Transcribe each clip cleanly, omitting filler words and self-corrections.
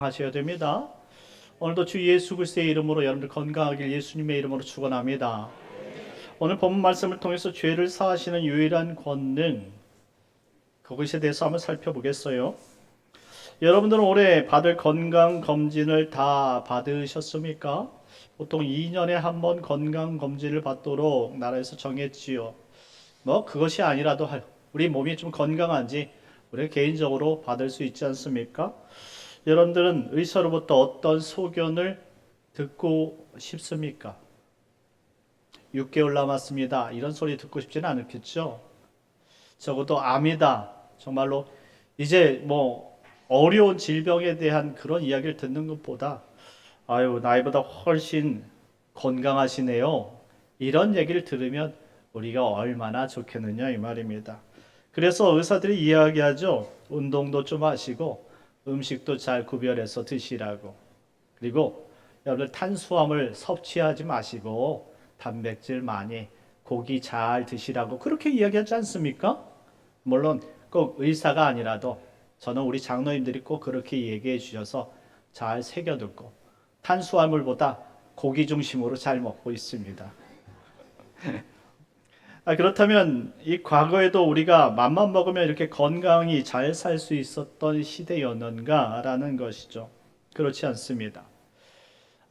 하셔야 됩니다. 오늘도 주 예수 그리스도의 이름으로 여러분들 건강하길 예수님의 이름으로 축원합니다. 오늘 본문 말씀을 통해서 죄를 사하시는 유일한 권능, 그것에 대해서 한번 살펴보겠어요. 여러분들은 올해 받을 건강 검진을 다 받으셨습니까? 보통 2년에 한 번 건강 검진을 받도록 나라에서 정했지요. 그것이 아니라도 우리 몸이 좀 건강한지 우리가 개인적으로 받을 수 있지 않습니까? 여러분들은 의사로부터 어떤 소견을 듣고 싶습니까? 6개월 남았습니다. 이런 소리 듣고 싶지는 않겠죠? 적어도 암이다. 정말로 이제 어려운 질병에 대한 그런 이야기를 듣는 것보다 아유, 나이보다 훨씬 건강하시네요. 이런 얘기를 들으면 우리가 얼마나 좋겠느냐 이 말입니다. 그래서 의사들이 이야기하죠. 운동도 좀 하시고 음식도 잘 구별해서 드시라고. 그리고 여러분들 탄수화물 섭취하지 마시고 단백질 많이, 고기 잘 드시라고 그렇게 이야기하지 않습니까? 물론 꼭 의사가 아니라도 저는 우리 장로님들이 꼭 그렇게 얘기해 주셔서 잘 새겨듣고 탄수화물보다 고기 중심으로 잘 먹고 있습니다. 그렇다면 이 과거에도 우리가 맘만 먹으면 이렇게 건강히 잘 살 수 있었던 시대였는가라는 것이죠. 그렇지 않습니다.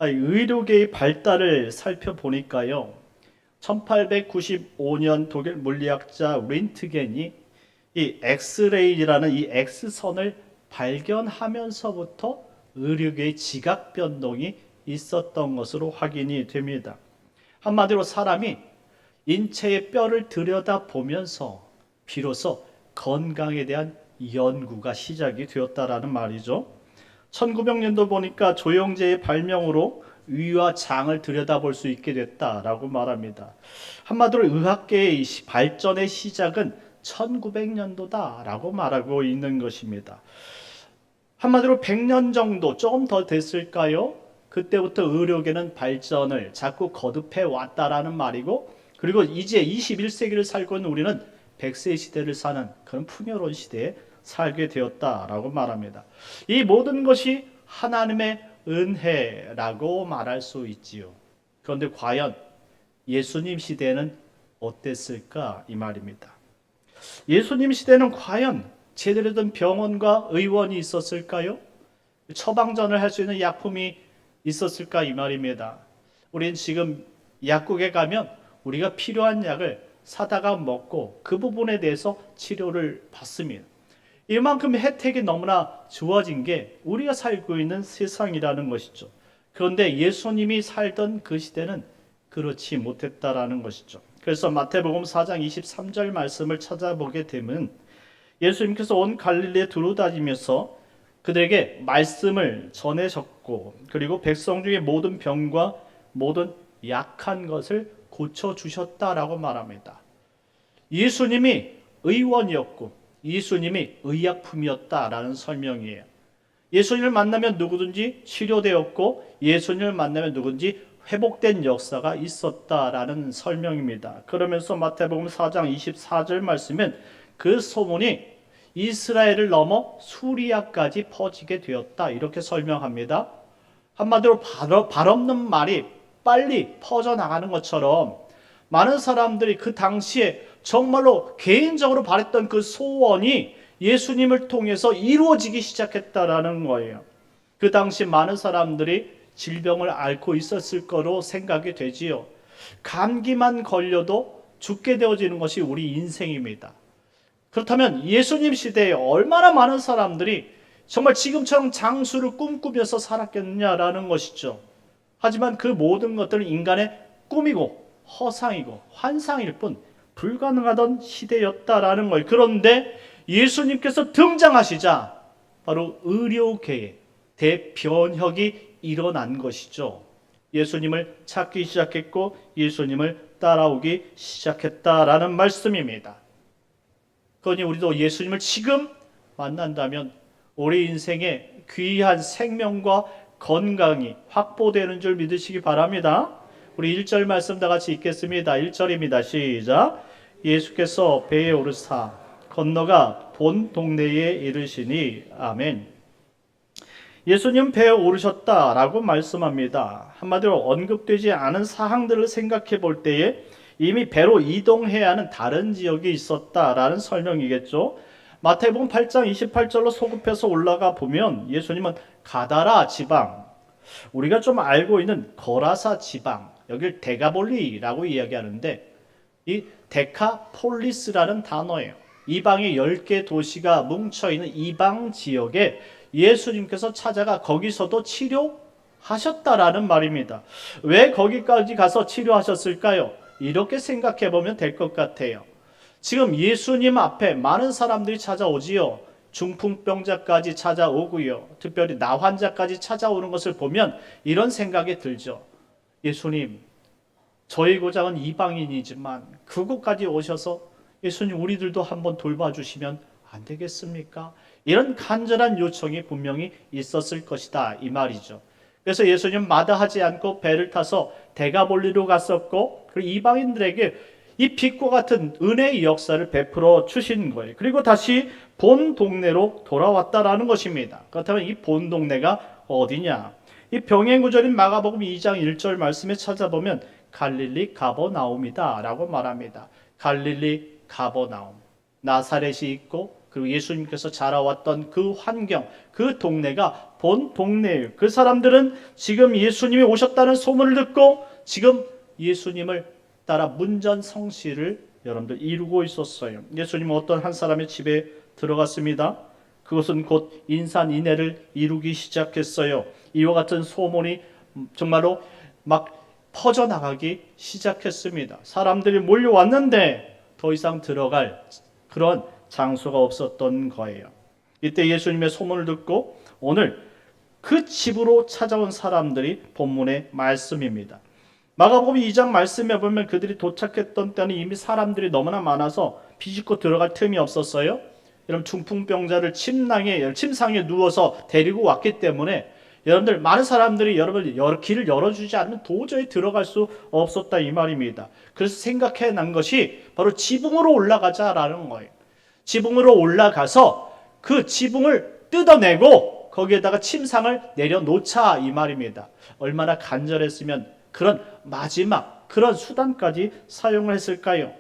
의료계의 발달을 살펴보니까요. 1895년 독일 물리학자 린트겐이 이 엑스레이라는 이 X선을 발견하면서부터 의료계의 지각 변동이 있었던 것으로 확인이 됩니다. 한마디로 사람이 인체의 뼈를 들여다보면서 비로소 건강에 대한 연구가 시작이 되었다라는 말이죠. 1900년도 보니까 조영제의 발명으로 위와 장을 들여다볼 수 있게 됐다라고 말합니다. 한마디로 의학계의 발전의 시작은 1900년도다라고 말하고 있는 것입니다. 한마디로 100년 정도 조금 더 됐을까요? 그때부터 의료계는 발전을 자꾸 거듭해 왔다라는 말이고, 그리고 이제 21세기를 살고 있는 우리는 100세 시대를 사는 그런 풍요로운 시대에 살게 되었다라고 말합니다. 이 모든 것이 하나님의 은혜라고 말할 수 있지요. 그런데 과연 예수님 시대는 어땠을까 이 말입니다. 예수님 시대는 과연 제대로 된 병원과 의원이 있었을까요? 처방전을 할 수 있는 약품이 있었을까 이 말입니다. 우리는 지금 약국에 가면 우리가 필요한 약을 사다가 먹고 그 부분에 대해서 치료를 받습니다. 이만큼 혜택이 너무나 좋아진 게 우리가 살고 있는 세상이라는 것이죠. 그런데 예수님이 살던 그 시대는 그렇지 못했다라는 것이죠. 그래서 마태복음 4장 23절 말씀을 찾아보게 되면 예수님께서 온 갈릴리에 두루다니면서 그들에게 말씀을 전해졌고, 그리고 백성 중에 모든 병과 모든 약한 것을 고쳐주셨다라고 말합니다. 예수님이 의원이었고 예수님이 의약품이었다라는 설명이에요. 예수님을 만나면 누구든지 치료되었고 예수님을 만나면 누구든지 회복된 역사가 있었다라는 설명입니다. 그러면서 마태복음 4장 24절 말씀은 그 소문이 이스라엘을 넘어 수리아까지 퍼지게 되었다 이렇게 설명합니다. 한마디로 발 없는 말이 빨리 퍼져나가는 것처럼 많은 사람들이 그 당시에 정말로 개인적으로 바랬던 그 소원이 예수님을 통해서 이루어지기 시작했다라는 거예요. 그 당시 많은 사람들이 질병을 앓고 있었을 거로 생각이 되지요. 감기만 걸려도 죽게 되어지는 것이 우리 인생입니다. 그렇다면 예수님 시대에 얼마나 많은 사람들이 정말 지금처럼 장수를 꿈꾸면서 살았겠느냐라는 것이죠. 하지만 그 모든 것들은 인간의 꿈이고 허상이고 환상일 뿐 불가능하던 시대였다라는 거예요. 그런데 예수님께서 등장하시자 바로 의료계의 대변혁이 일어난 것이죠. 예수님을 찾기 시작했고 예수님을 따라오기 시작했다라는 말씀입니다. 그러니 우리도 예수님을 지금 만난다면 우리 인생에 귀한 생명과 건강이 확보되는 줄 믿으시기 바랍니다. 우리 1절 말씀 다 같이 읽겠습니다. 1절입니다. 시작. 예수께서 배에 오르사 건너가 본 동네에 이르시니 아멘. 예수님 배에 오르셨다라고 말씀합니다. 한마디로 언급되지 않은 사항들을 생각해 볼 때에 이미 배로 이동해야 하는 다른 지역이 있었다라는 설명이겠죠. 마태복음 8장 28절로 소급해서 올라가 보면 예수님은 가다라 지방, 우리가 좀 알고 있는 거라사 지방, 여길 데가볼리라고 이야기하는데 이 데카폴리스라는 단어예요. 이방의 10개 도시가 뭉쳐있는 이방 지역에 예수님께서 찾아가 거기서도 치료하셨다라는 말입니다. 왜 거기까지 가서 치료하셨을까요? 이렇게 생각해 보면 될 것 같아요. 지금 예수님 앞에 많은 사람들이 찾아오지요. 중풍병자까지 찾아오고요. 특별히 나 환자까지 찾아오는 것을 보면 이런 생각이 들죠. 예수님, 저희 고장은 이방인이지만 그곳까지 오셔서 예수님 우리들도 한번 돌봐주시면 안 되겠습니까? 이런 간절한 요청이 분명히 있었을 것이다 이 말이죠. 그래서 예수님 마다하지 않고 배를 타서 데가볼리로 갔었고 그리고 이방인들에게 이 빛과 같은 은혜의 역사를 베풀어 주신 거예요. 그리고 다시 본 동네로 돌아왔다라는 것입니다. 그렇다면 이 본 동네가 어디냐? 이 병행구절인 마가복음 2장 1절 말씀에 찾아보면 갈릴리 가버나움이다 라고 말합니다. 갈릴리 가버나움, 나사렛이 있고 그리고 예수님께서 자라왔던 그 환경, 그 동네가 본 동네예요. 그 사람들은 지금 예수님이 오셨다는 소문을 듣고 지금 예수님을 따라 문전성시를 여러분들 이루고 있었어요. 예수님은 어떤 한 사람의 집에 들어갔습니다. 그것은 곧 인산인해를 이루기 시작했어요. 이와 같은 소문이 정말로 막 퍼져나가기 시작했습니다. 사람들이 몰려왔는데 더 이상 들어갈 그런 장소가 없었던 거예요. 이때 예수님의 소문을 듣고 오늘 그 집으로 찾아온 사람들이 본문의 말씀입니다. 마가복음 2장 말씀에 보면 그들이 도착했던 때는 이미 사람들이 너무나 많아서 비집고 들어갈 틈이 없었어요. 여러분 중풍병자를 침상에 누워서 데리고 왔기 때문에 여러분들 많은 사람들이 여러분 길을 열어주지 않으면 도저히 들어갈 수 없었다 이 말입니다. 그래서 생각해낸 것이 바로 지붕으로 올라가자라는 거예요. 지붕으로 올라가서 그 지붕을 뜯어내고 거기에다가 침상을 내려놓자 이 말입니다. 얼마나 간절했으면 그런 마지막 그런 수단까지 사용을 했을까요?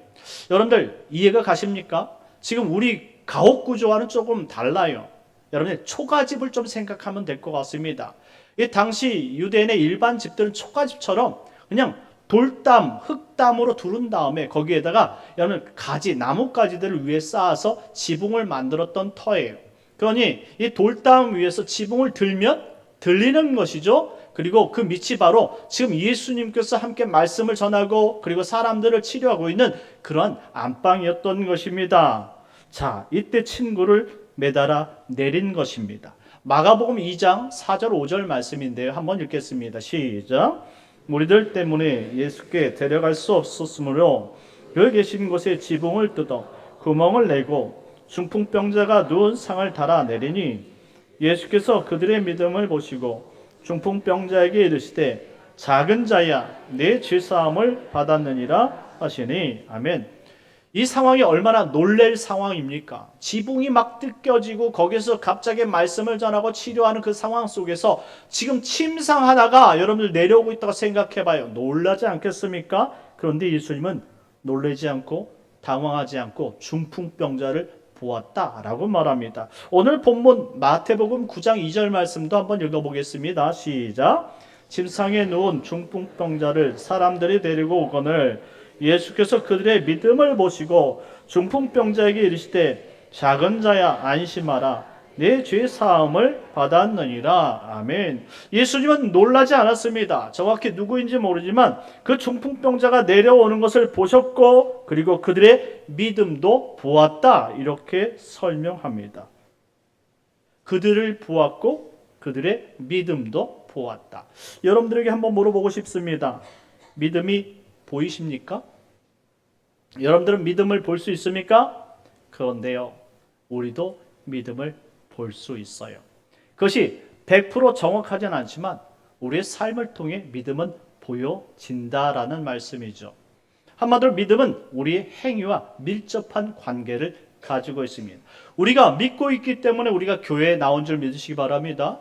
여러분들 이해가 가십니까? 지금 우리 가옥 구조와는 조금 달라요. 여러분들 초가집을 좀 생각하면 될 것 같습니다. 이 당시 유대인의 일반 집들은 초가집처럼 그냥 돌담, 흙담으로 두른 다음에 거기에다가 여러분 가지, 나뭇가지들을 위에 쌓아서 지붕을 만들었던 터예요. 그러니 이 돌담 위에서 지붕을 들면 들리는 것이죠. 그리고 그 밑이 바로 지금 예수님께서 함께 말씀을 전하고 그리고 사람들을 치료하고 있는 그런 안방이었던 것입니다. 자, 이때 친구를 매달아 내린 것입니다. 마가복음 2장 4절 5절 말씀인데요. 한번 읽겠습니다. 시작. 무리들 때문에 예수께 데려갈 수 없었으므로 그 계신 곳에 지붕을 뜯어 구멍을 내고 중풍병자가 누운 상을 달아 내리니 예수께서 그들의 믿음을 보시고 중풍병자에게 이르시되 작은 자야 내 죄사함을 받았느니라 하시니 아멘. 이 상황이 얼마나 놀랄 상황입니까? 지붕이 막 뜯겨지고 거기서 갑자기 말씀을 전하고 치료하는 그 상황 속에서 지금 침상 하나가 여러분들 내려오고 있다고 생각해봐요. 놀라지 않겠습니까? 그런데 예수님은 놀라지 않고 당황하지 않고 중풍병자를 보았다라고 말합니다. 오늘 본문 마태복음 9장 2절 말씀도 한번 읽어보겠습니다. 시작. 침상에 누운 중풍병자를 사람들이 데리고 오거늘 예수께서 그들의 믿음을 보시고 중풍병자에게 이르시되 작은 자야 안심하라 내 죄 사함을 받았느니라. 아멘. 예수님은 놀라지 않았습니다. 정확히 누구인지 모르지만 그 중풍병자가 내려오는 것을 보셨고 그리고 그들의 믿음도 보았다 이렇게 설명합니다. 그들을 보았고 그들의 믿음도 보았다. 여러분들에게 한번 물어보고 싶습니다. 믿음이 보이십니까? 여러분들은 믿음을 볼 수 있습니까? 그런데요, 우리도 믿음을 볼 수 있어요. 그것이 100% 정확하진 않지만 우리의 삶을 통해 믿음은 보여진다라는 말씀이죠. 한마디로 믿음은 우리의 행위와 밀접한 관계를 가지고 있습니다. 우리가 믿고 있기 때문에 우리가 교회에 나온 줄 믿으시기 바랍니다.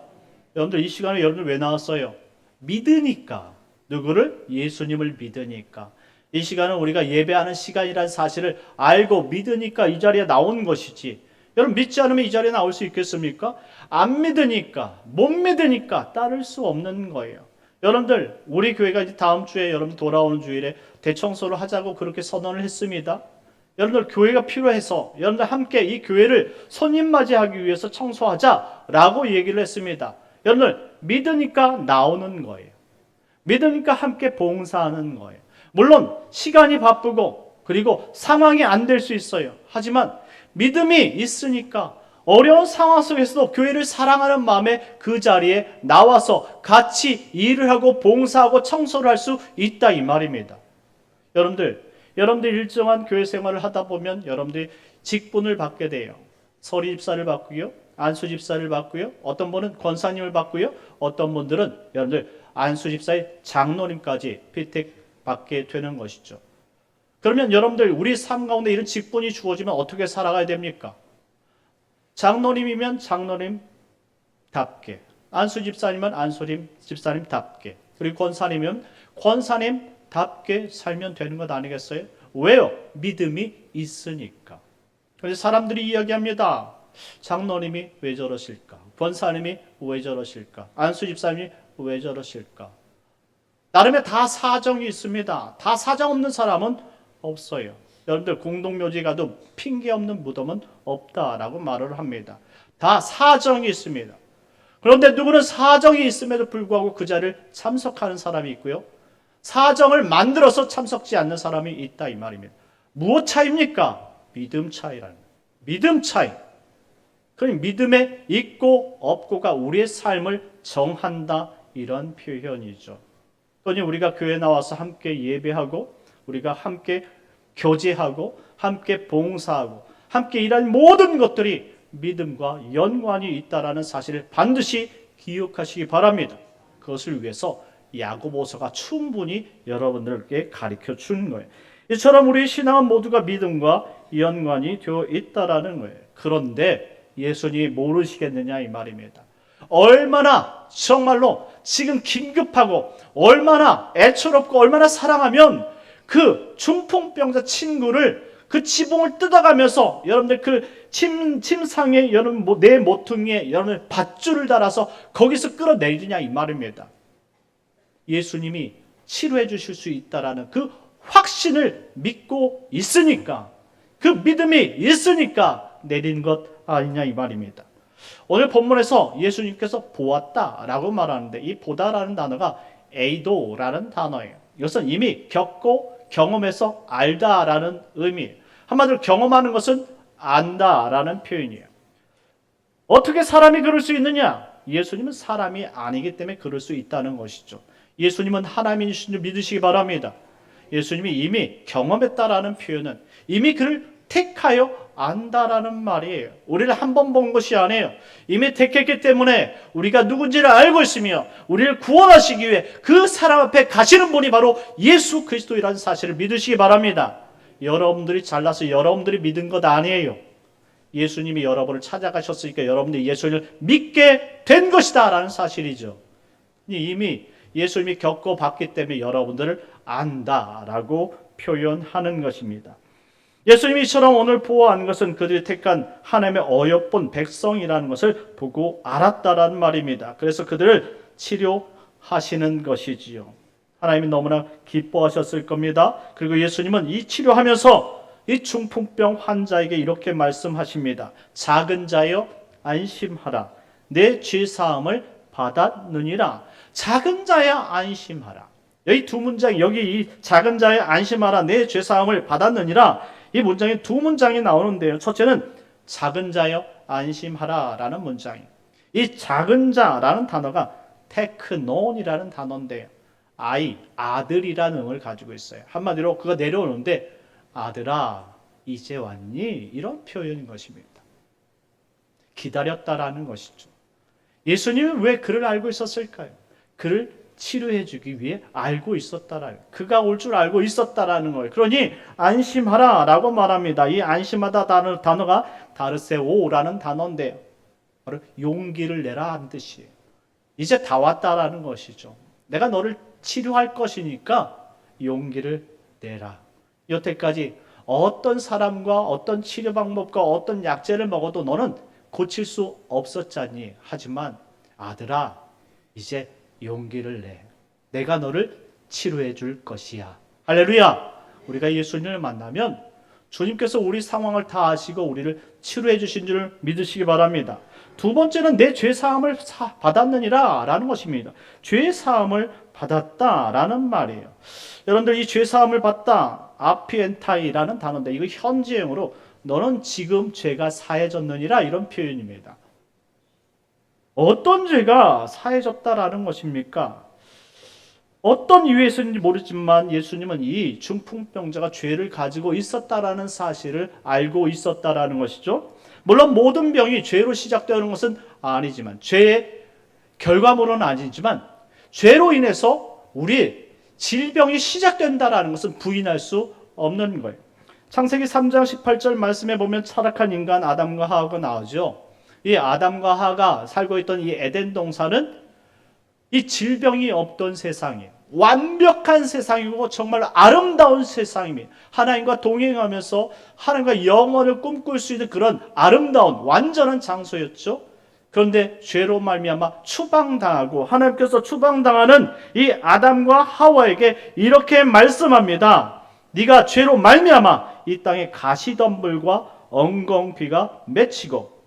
여러분들 이 시간에 여러분들 왜 나왔어요? 믿으니까. 누구를? 예수님을 믿으니까. 이 시간은 우리가 예배하는 시간이라는 사실을 알고 믿으니까 이 자리에 나온 것이지. 여러분 믿지 않으면 이 자리에 나올 수 있겠습니까? 안 믿으니까, 못 믿으니까 따를 수 없는 거예요. 여러분들 우리 교회가 이제 다음 주에 여러분 돌아오는 주일에 대청소를 하자고 그렇게 선언을 했습니다. 여러분들 교회가 필요해서 여러분들 함께 이 교회를 손님 맞이하기 위해서 청소하자라고 얘기를 했습니다. 여러분들 믿으니까 나오는 거예요. 믿으니까 함께 봉사하는 거예요. 물론 시간이 바쁘고 그리고 상황이 안 될 수 있어요. 하지만 믿음이 있으니까 어려운 상황 속에서도 교회를 사랑하는 마음에 그 자리에 나와서 같이 일을 하고 봉사하고 청소를 할 수 있다 이 말입니다. 여러분들 일정한 교회 생활을 하다 보면 여러분들이 직분을 받게 돼요. 서리 집사를 받고요. 안수 집사를 받고요. 어떤 분은 권사님을 받고요. 어떤 분들은 여러분들 안수 집사의 장로님까지 피택받게 되는 것이죠. 그러면 여러분들 우리 삶 가운데 이런 직분이 주어지면 어떻게 살아가야 됩니까? 장로님이면 장로님답게, 안수 집사님은 안수 집사님답게, 그리고 권사님이면 권사님답게 살면 되는 것 아니겠어요? 왜요? 믿음이 있으니까. 그래서 사람들이 이야기합니다. 장로님이 왜 저러실까? 권사님이 왜 저러실까? 안수 집사님이 왜 저러실까? 나름의 다 사정이 있습니다. 다 사정 없는 사람은 없어요. 여러분들 공동묘지 가도 핑계 없는 무덤은 없다라고 말을 합니다. 다 사정이 있습니다. 그런데 누구는 사정이 있음에도 불구하고 그 자리를 참석하는 사람이 있고요. 사정을 만들어서 참석지 않는 사람이 있다 이 말입니다. 무엇 차이입니까? 믿음 차이라는 거예요. 믿음 차이. 그러니 믿음에 있고 없고가 우리의 삶을 정한다 이런 표현이죠. 또는 우리가 교회 나와서 함께 예배하고 우리가 함께 교제하고 함께 봉사하고 함께 일하는 모든 것들이 믿음과 연관이 있다라는 사실을 반드시 기억하시기 바랍니다. 그것을 위해서 야고보서가 충분히 여러분들께 가르쳐 준 거예요. 이처럼 우리 신앙은 모두가 믿음과 연관이 되어 있다라는 거예요. 그런데 예수님이 모르시겠느냐 이 말입니다. 얼마나 정말로 지금 긴급하고 얼마나 애처롭고 얼마나 사랑하면 그 중풍병자 친구를 그 지붕을 뜯어가면서 여러분들 그 침상에 여러분 내 모퉁이에 여러분들 밧줄을 달아서 거기서 끌어내리냐 이 말입니다. 예수님이 치료해 주실 수 있다라는 그 확신을 믿고 있으니까 그 믿음이 있으니까 내린 것 아니냐 이 말입니다. 오늘 본문에서 예수님께서 보았다라고 말하는데 이 보다라는 단어가 에이도라는 단어예요. 이것은 이미 겪고 경험해서 알다라는 의미예요. 한마디로 경험하는 것은 안다라는 표현이에요. 어떻게 사람이 그럴 수 있느냐? 예수님은 사람이 아니기 때문에 그럴 수 있다는 것이죠. 예수님은 하나님이신 줄 믿으시기 바랍니다. 예수님이 이미 경험했다라는 표현은 이미 그를 택하여 안다라는 말이에요. 우리를 한 번 본 것이 아니에요. 이미 택했기 때문에 우리가 누군지를 알고 있으며 우리를 구원하시기 위해 그 사람 앞에 가시는 분이 바로 예수 그리스도이라는 사실을 믿으시기 바랍니다. 여러분들이 잘나서 여러분들이 믿은 것 아니에요. 예수님이 여러분을 찾아가셨으니까 여러분들이 예수님을 믿게 된 것이다 라는 사실이죠. 이미 예수님이 겪어봤기 때문에 여러분들을 안다라고 표현하는 것입니다. 예수님이 이처럼 오늘 보호한 것은 그들이 택한 하나님의 어여쁜 백성이라는 것을 보고 알았다라는 말입니다. 그래서 그들을 치료하시는 것이지요. 하나님이 너무나 기뻐하셨을 겁니다. 그리고 예수님은 이 치료하면서 이 중풍병 환자에게 이렇게 말씀하십니다. 작은 자여 안심하라. 내 죄사함을 받았느니라. 작은 자여 안심하라. 여기 두 문장, 여기 이 작은 자여 안심하라. 내 죄사함을 받았느니라. 이 문장에 두 문장이 나오는데요. 첫째는 작은 자여 안심하라 라는 문장이에요. 이 작은 자라는 단어가 테크논이라는 단어인데요. 아들이라는 의미를 가지고 있어요. 한마디로 그가 내려오는데 아들아 이제 왔니? 이런 표현인 것입니다. 기다렸다라는 것이죠. 예수님은 왜 그를 알고 있었을까요? 그를 치료해 주기 위해 알고 있었다라는, 그가 올 줄 알고 있었다라는 거예요. 그러니 안심하라 라고 말합니다. 이 안심하다 단어가 다르세오라는 단어인데요. 바로 용기를 내라 하는 뜻이에요. 이제 다 왔다라는 것이죠. 내가 너를 치료할 것이니까 용기를 내라. 여태까지 어떤 사람과 어떤 치료 방법과 어떤 약제를 먹어도 너는 고칠 수 없었잖니. 하지만 아들아, 이제 용기를 내. 내가 너를 치료해 줄 것이야. 할렐루야. 우리가 예수님을 만나면 주님께서 우리 상황을 다 아시고 우리를 치료해 주신 줄 믿으시기 바랍니다. 두 번째는 내 죄사함을 받았느니라 라는 것입니다. 죄사함을 받았다라는 말이에요. 여러분들, 이 죄사함을 받다, 아피엔타이라는 단어인데 이거 현재형으로 너는 지금 죄가 사해졌느니라 이런 표현입니다. 어떤 죄가 사해졌다라는 것입니까? 어떤 이유에서인지 모르지만 예수님은 이 중풍병자가 죄를 가지고 있었다라는 사실을 알고 있었다라는 것이죠. 물론 모든 병이 죄로 시작되는 것은 아니지만, 죄의 결과물은 아니지만 죄로 인해서 우리 질병이 시작된다라는 것은 부인할 수 없는 거예요. 창세기 3장 18절 말씀에 보면 타락한 인간 아담과 하와가 나오죠. 이 아담과 하와가 살고 있던 이 에덴 동산은 이 질병이 없던 세상이에요. 완벽한 세상이고 정말 아름다운 세상입니다. 하나님과 동행하면서 하나님과 영원을 꿈꿀 수 있는 그런 아름다운 완전한 장소였죠. 그런데 죄로 말미암아 추방당하고 하나님께서 추방당하는 이 아담과 하와에게 이렇게 말씀합니다. 네가 죄로 말미암아 이 땅에 가시덤불과 엉겅퀴가 맺히고,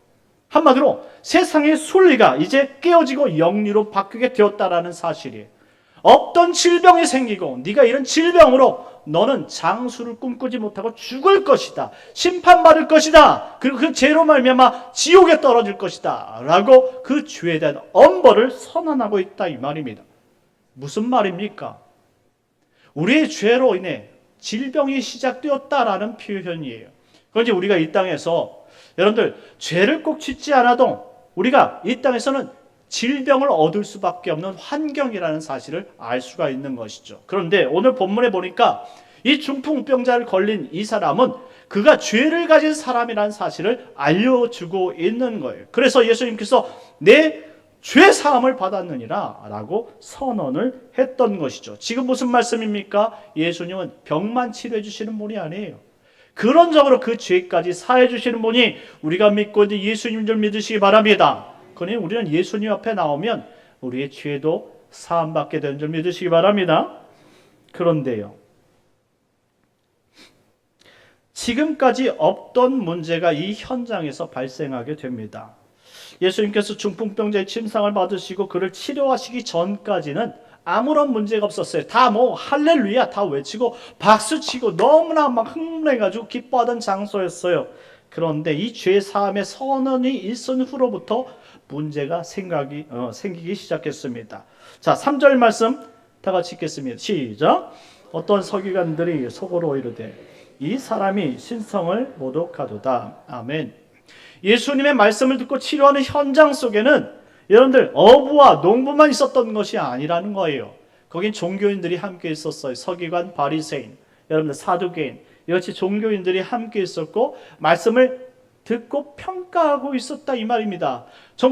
한마디로 세상의 순리가 이제 깨어지고 영리로 바뀌게 되었다라는 사실이에요. 없던 질병이 생기고 네가 이런 질병으로 너는 장수를 꿈꾸지 못하고 죽을 것이다. 심판받을 것이다. 그리고 그 죄로 말미암아 지옥에 떨어질 것이다. 라고 그 죄에 대한 엄벌을 선언하고 있다 이 말입니다. 무슨 말입니까? 우리의 죄로 인해 질병이 시작되었다라는 표현이에요. 그런데 우리가 이 땅에서 여러분들 죄를 꼭 짓지 않아도 우리가 이 땅에서는 질병을 얻을 수밖에 없는 환경이라는 사실을 알 수가 있는 것이죠. 그런데 오늘 본문에 보니까 이 중풍병자를 걸린 이 사람은 그가 죄를 가진 사람이라는 사실을 알려주고 있는 거예요. 그래서 예수님께서 내 죄사함을 받았느니라 라고 선언을 했던 것이죠. 지금 무슨 말씀입니까? 예수님은 병만 치료해 주시는 분이 아니에요. 근원적으로 그 죄까지 사해 주시는 분이 우리가 믿고 있는 예수님인 줄 믿으시기 바랍니다. 그러니 우리는 예수님 앞에 나오면 우리의 죄도 사함받게 되는 줄 믿으시기 바랍니다. 그런데요, 지금까지 없던 문제가 이 현장에서 발생하게 됩니다. 예수님께서 중풍병자의 침상을 받으시고 그를 치료하시기 전까지는 아무런 문제가 없었어요. 다 할렐루야 다 외치고 박수치고 너무나 막 흥분해가지고 기뻐하던 장소였어요. 그런데 이 죄사함의 선언이 있은 후로부터 문제가 생기기 시작했습니다. 자, 3절 말씀 다 같이 읽겠습니다. 시작. 어떤 서기관들이 속으로 이르되 이 사람이 신성을 모독하도다. 아멘. 예수님의 말씀을 듣고 치료하는 현장 속에는 여러분들 어부와 농부만 있었던 것이 아니라는 거예요. 거긴 종교인들이 함께 있었어요. 서기관, 바리새인, 여러분들 사두개인, 이같이 종교인들이 함께 있었고 말씀을 듣고 평가하고 있었다 이 말입니다.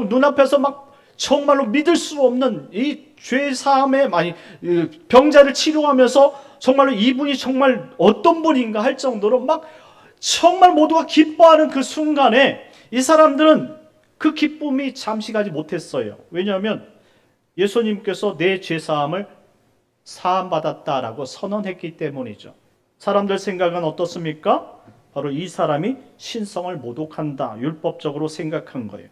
눈앞에서 막 정말로 믿을 수 없는 이 죄사함의 병자를 치료하면서 정말로 이분이 정말 어떤 분인가 할 정도로 막 정말 모두가 기뻐하는 그 순간에 이 사람들은 그 기쁨이 잠시 가지 못했어요. 왜냐하면 예수님께서 내 죄사함을 사함받았다라고 선언했기 때문이죠. 사람들 생각은 어떻습니까? 바로 이 사람이 신성을 모독한다, 율법적으로 생각한 거예요.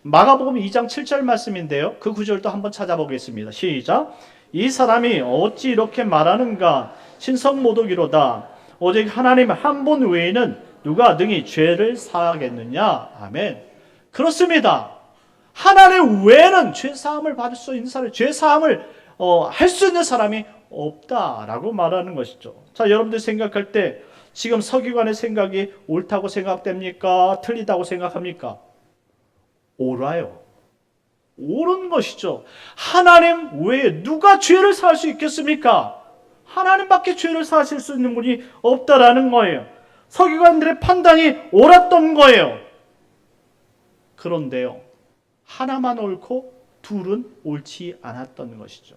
마가복음 2장 7절 말씀인데요. 그 구절도 한번 찾아보겠습니다. 시작. 이 사람이 어찌 이렇게 말하는가? 신성 모독이로다. 오직 하나님 한 분 외에는 누가 능히 죄를 사하겠느냐? 아멘. 그렇습니다. 하나님 외에는 죄사함을 받을 수 있는 사람, 죄사함을 할 수 있는 사람이 없다라고 말하는 것이죠. 자, 여러분들 생각할 때 지금 서기관의 생각이 옳다고 생각됩니까? 틀리다고 생각합니까? 옳아요. 옳은 것이죠. 하나님 외에 누가 죄를 사할 수 있겠습니까? 하나님밖에 죄를 사하실 수 있는 분이 없다라는 거예요. 서기관들의 판단이 옳았던 거예요. 그런데요, 하나만 옳고 둘은 옳지 않았던 것이죠.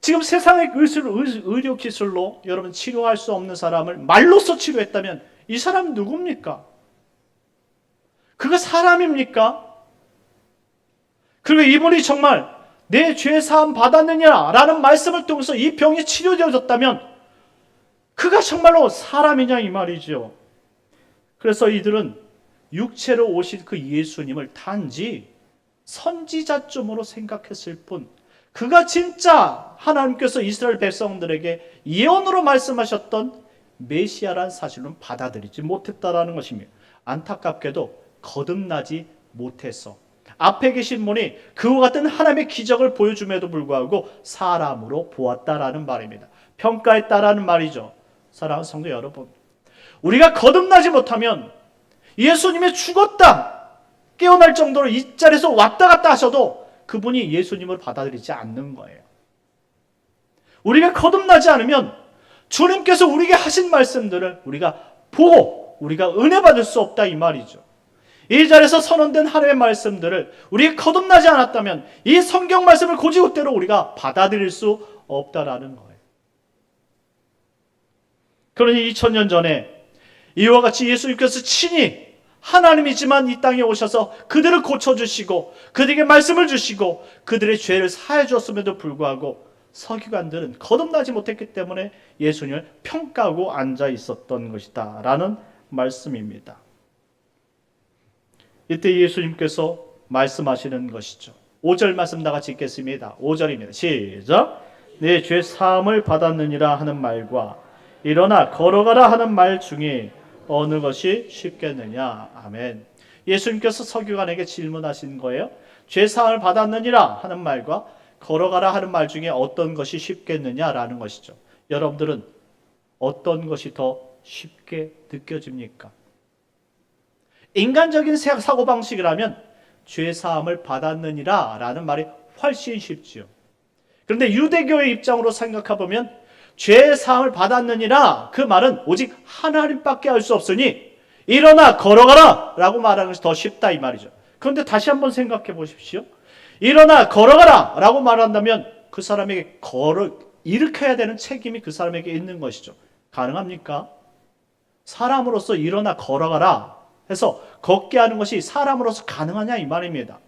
지금 세상의 의료 기술로 여러분 치료할 수 없는 사람을 말로써 치료했다면 이 사람 누굽니까? 그가 사람입니까? 그리고 이분이 정말 내 죄 사함 받았느냐라는 말씀을 통해서 이 병이 치료되어졌다면 그가 정말로 사람이냐 이 말이죠. 그래서 이들은 육체로 오신 그 예수님을 단지 선지자쯤으로 생각했을 뿐 그가 진짜 하나님께서 이스라엘 백성들에게 예언으로 말씀하셨던 메시아라는 사실은 받아들이지 못했다라는 것입니다. 안타깝게도 거듭나지 못해서 앞에 계신 분이 그와 같은 하나님의 기적을 보여줌에도 불구하고 사람으로 보았다라는 말입니다. 평가했다라는 말이죠. 사랑하는 성도 여러분, 우리가 거듭나지 못하면 예수님이 죽었다 깨어날 정도로 이 자리에서 왔다 갔다 하셔도 그분이 예수님을 받아들이지 않는 거예요. 우리가 거듭나지 않으면 주님께서 우리에게 하신 말씀들을 우리가 보고 우리가 은혜 받을 수 없다 이 말이죠. 이 자리에서 선언된 하나님의 말씀들을 우리가 거듭나지 않았다면 이 성경 말씀을 곧이곧대로 우리가 받아들일 수 없다라는 거예요. 그러니 2000년 전에 이와 같이 예수님께서 친히 하나님이지만 이 땅에 오셔서 그들을 고쳐주시고 그들에게 말씀을 주시고 그들의 죄를 사해 주었음에도 불구하고 서기관들은 거듭나지 못했기 때문에 예수님을 평가하고 앉아 있었던 것이다 라는 말씀입니다. 이때 예수님께서 말씀하시는 것이죠. 5절 말씀 다 같이 읽겠습니다. 5절입니다. 시작. 내 죄 사함을 받았느니라 하는 말과 일어나 걸어가라 하는 말 중에 어느 것이 쉽겠느냐. 아멘. 예수님께서 서기관에게 질문하신 거예요. 죄 사함을 받았느니라 하는 말과 걸어가라 하는 말 중에 어떤 것이 쉽겠느냐라는 것이죠. 여러분들은 어떤 것이 더 쉽게 느껴집니까? 인간적인 사고방식이라면 죄 사함을 받았느니라 라는 말이 훨씬 쉽지요. 그런데 유대교의 입장으로 생각해보면 죄 사함을 받았느니라 그 말은 오직 하나님밖에 할 수 없으니 일어나 걸어가라 라고 말하는 것이 더 쉽다 이 말이죠. 그런데 다시 한번 생각해 보십시오. 일어나 걸어가라 라고 말한다면 그 사람에게 일으켜야 되는 책임이 그 사람에게 있는 것이죠. 가능합니까? 사람으로서 일어나 걸어가라 해서 걷게 하는 것이 사람으로서 가능하냐 이 말입니다.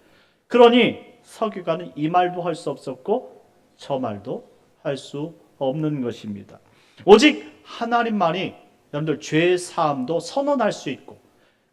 그러니 서기관은 이 말도 할 수 없었고 저 말도 할 수 없는 것입니다. 오직 하나님만이 여러분들 죄 사함도 선언할 수 있고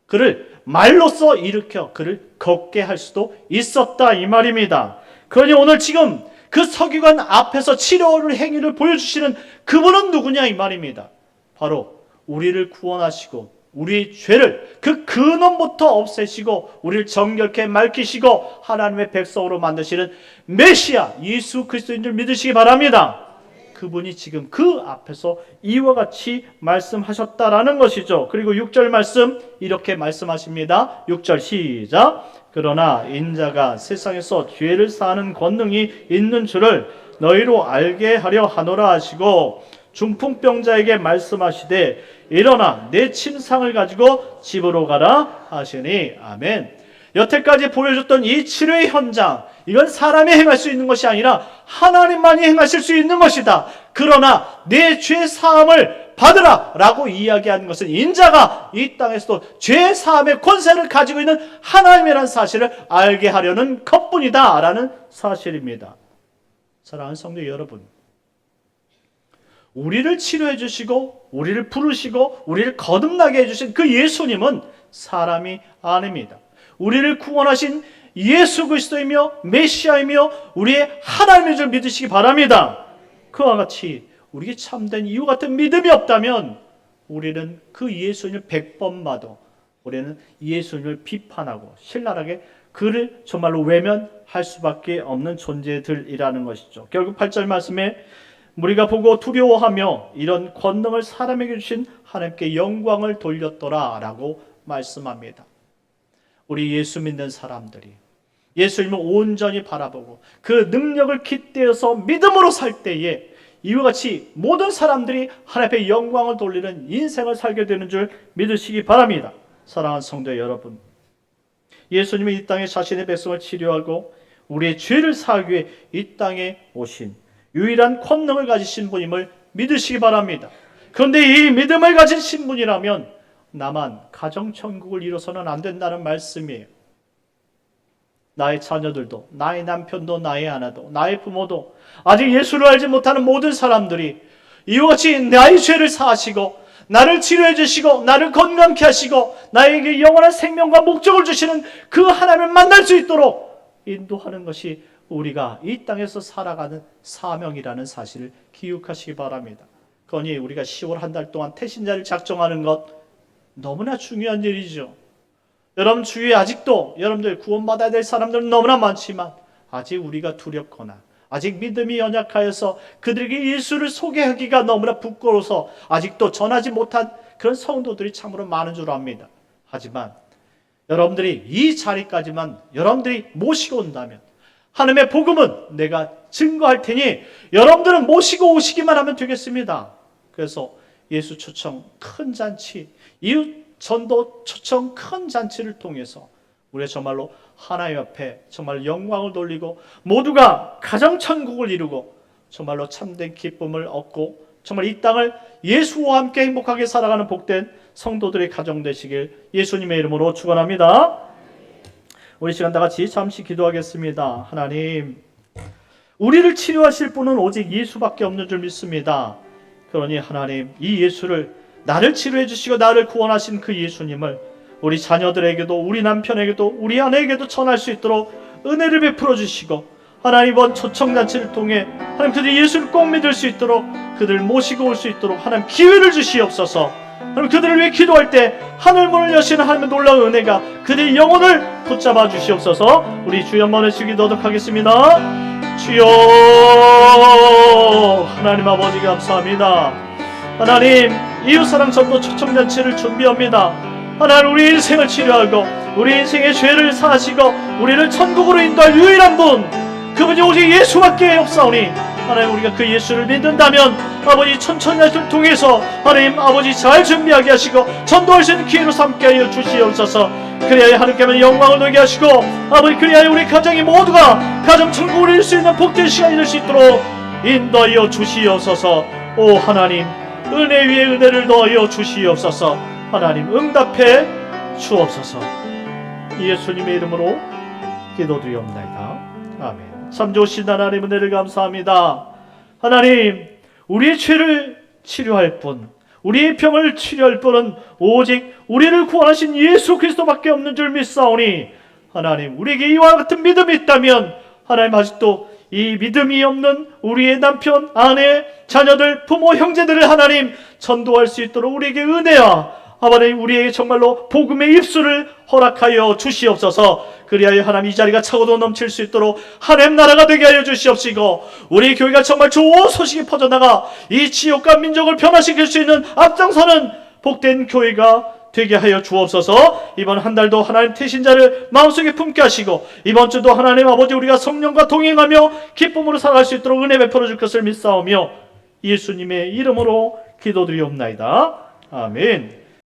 그를 말로써 일으켜 그를 걷게 할 수도 있었다 이 말입니다. 그러니 오늘 지금 그 서기관 앞에서 치료를 행위를 보여주시는 그분은 누구냐 이 말입니다. 바로 우리를 구원하시고 우리의 죄를 그 근원부터 없애시고 우리를 정결케 맑히시고 하나님의 백성으로 만드시는 메시아 예수 그리스도인 줄 믿으시기 바랍니다. 그분이 지금 그 앞에서 이와 같이 말씀하셨다라는 것이죠. 그리고 6절 말씀 이렇게 말씀하십니다. 6절 시작. 그러나 인자가 세상에서 죄를 사하는 권능이 있는 줄을 너희로 알게 하려 하노라 하시고 중풍병자에게 말씀하시되 일어나 내 침상을 가지고 집으로 가라 하시니 아멘. 여태까지 보여줬던 이 치료의 현장 이건 사람이 행할 수 있는 것이 아니라 하나님만이 행하실 수 있는 것이다. 그러나 내 죄 사함을 받으라 라고 이야기하는 것은 인자가 이 땅에서도 죄 사함의 권세를 가지고 있는 하나님이라는 사실을 알게 하려는 것뿐이다 라는 사실입니다. 사랑하는 성도 여러분, 우리를 치료해 주시고 우리를 부르시고 우리를 거듭나게 해주신 그 예수님은 사람이 아닙니다. 우리를 구원하신 예수 그리스도이며 메시아이며 우리의 하나님인 줄 믿으시기 바랍니다. 그와 같이 우리에게 참된 이유 같은 믿음이 없다면 우리는 그 예수님을 100번 봐도 우리는 예수님을 비판하고 신랄하게 그를 정말로 외면할 수밖에 없는 존재들이라는 것이죠. 결국 8절 말씀에 우리가 보고 두려워하며 이런 권능을 사람에게 주신 하나님께 영광을 돌렸더라 라고 말씀합니다. 우리 예수 믿는 사람들이 예수님을 온전히 바라보고 그 능력을 깃대어서 믿음으로 살 때에 이와 같이 모든 사람들이 하나님 앞에 영광을 돌리는 인생을 살게 되는 줄 믿으시기 바랍니다. 사랑하는 성도 여러분, 예수님이 이 땅에 자신의 백성을 치료하고 우리의 죄를 사하기 위해 이 땅에 오신 유일한 권능을 가지신 분임을 믿으시기 바랍니다. 그런데 이 믿음을 가진 신분이라면 나만 가정천국을 이뤄서는 안 된다는 말씀이에요. 나의 자녀들도, 나의 남편도, 나의 아내도, 나의 부모도, 아직 예수를 알지 못하는 모든 사람들이 이와 같이 나의 죄를 사하시고 나를 치료해 주시고 나를 건강케 하시고 나에게 영원한 생명과 목적을 주시는 그 하나님을 만날 수 있도록 인도하는 것이 우리가 이 땅에서 살아가는 사명이라는 사실을 기억하시기 바랍니다. 그러니 우리가 10월 한 달 동안 태신자를 작정하는 것 너무나 중요한 일이죠. 여러분 주위에 아직도 여러분들 구원받아야 될 사람들은 너무나 많지만 아직 우리가 두렵거나 아직 믿음이 연약하여서 그들에게 예수를 소개하기가 너무나 부끄러워서 아직도 전하지 못한 그런 성도들이 참으로 많은 줄 압니다. 하지만 여러분들이 이 자리까지만 여러분들이 모시고 온다면 하나님의 복음은 내가 증거할 테니 여러분들은 모시고 오시기만 하면 되겠습니다. 그래서 예수 초청 큰 잔치, 이웃 전도 초청 큰 잔치를 통해서 우리가 정말로 하나님 앞에 정말 영광을 돌리고 모두가 가정천국을 이루고 정말로 참된 기쁨을 얻고 정말 이 땅을 예수와 함께 행복하게 살아가는 복된 성도들의 가정 되시길 예수님의 이름으로 축원합니다. 우리 시간 다 같이 잠시 기도하겠습니다. 하나님, 우리를 치료하실 분은 오직 예수밖에 없는 줄 믿습니다. 그러니 하나님, 이 예수를 나를 치료해 주시고 나를 구원하신 그 예수님을 우리 자녀들에게도 우리 남편에게도 우리 아내에게도 전할 수 있도록 은혜를 베풀어 주시고 하나님 이번 초청잔치를 통해 하나님 그들이 예수를 꼭 믿을 수 있도록 그들을 모시고 올 수 있도록 하나님 기회를 주시옵소서. 하나님 그들을 위해 기도할 때 하늘문을 여시는 하나님의 놀라운 은혜가 그들의 영혼을 붙잡아 주시옵소서. 우리 주여 한번 외치기 기도하도록 하겠습니다. 주여 하나님 아버지 감사합니다. 하나님 이웃사랑 전도 초청잔치를 준비합니다. 하나님 우리 인생을 치료하고 우리 인생의 죄를 사하시고 우리를 천국으로 인도할 유일한 분 그분이 오직 예수밖에 없사오니 하나님 우리가 그 예수를 믿는다면 아버지 천천히를 통해서 하나님 아버지 잘 준비하게 하시고 전도할 수 있는 기회로 삼게 하여 주시옵소서. 그래야 하나님께만 영광을 돌게 하시고 아버지 그래야 우리 가정이 모두가 가정 천국을 이룰 수 있는 복된 시간이 될 수 있도록 인도하여 주시옵소서. 오 하나님 은혜 위에 은혜를 더하여 주시옵소서. 하나님 응답해 주옵소서. 예수님의 이름으로 기도드리옵나이다. 아멘. 참 좋으신 하나님 은혜를 감사합니다. 하나님 우리의 죄를 치료할 분 우리의 병을 치료할 분은 오직 우리를 구원하신 예수 그리스도밖에 없는 줄 믿사오니 하나님 우리에게 이와 같은 믿음이 있다면 하나님 아직도 이 믿음이 없는 우리의 남편, 아내, 자녀들, 부모, 형제들을 하나님 전도할 수 있도록 우리에게 은혜와 하나님 우리에게 정말로 복음의 입술을 허락하여 주시옵소서. 그리하여 하나님 이 자리가 차고도 넘칠 수 있도록 하나님 나라가 되게 하여 주시옵시고 우리 교회가 정말 좋은 소식이 퍼져나가 이 지역과 민족을 변화시킬 수 있는 앞장서는 복된 교회가 되게 하여 주옵소서. 이번 한 달도 하나님 태신자를 마음속에 품게 하시고 이번 주도 하나님 아버지 우리가 성령과 동행하며 기쁨으로 살아갈 수 있도록 은혜 베풀어 줄 것을 믿사오며 예수님의 이름으로 기도드리옵나이다. 아멘.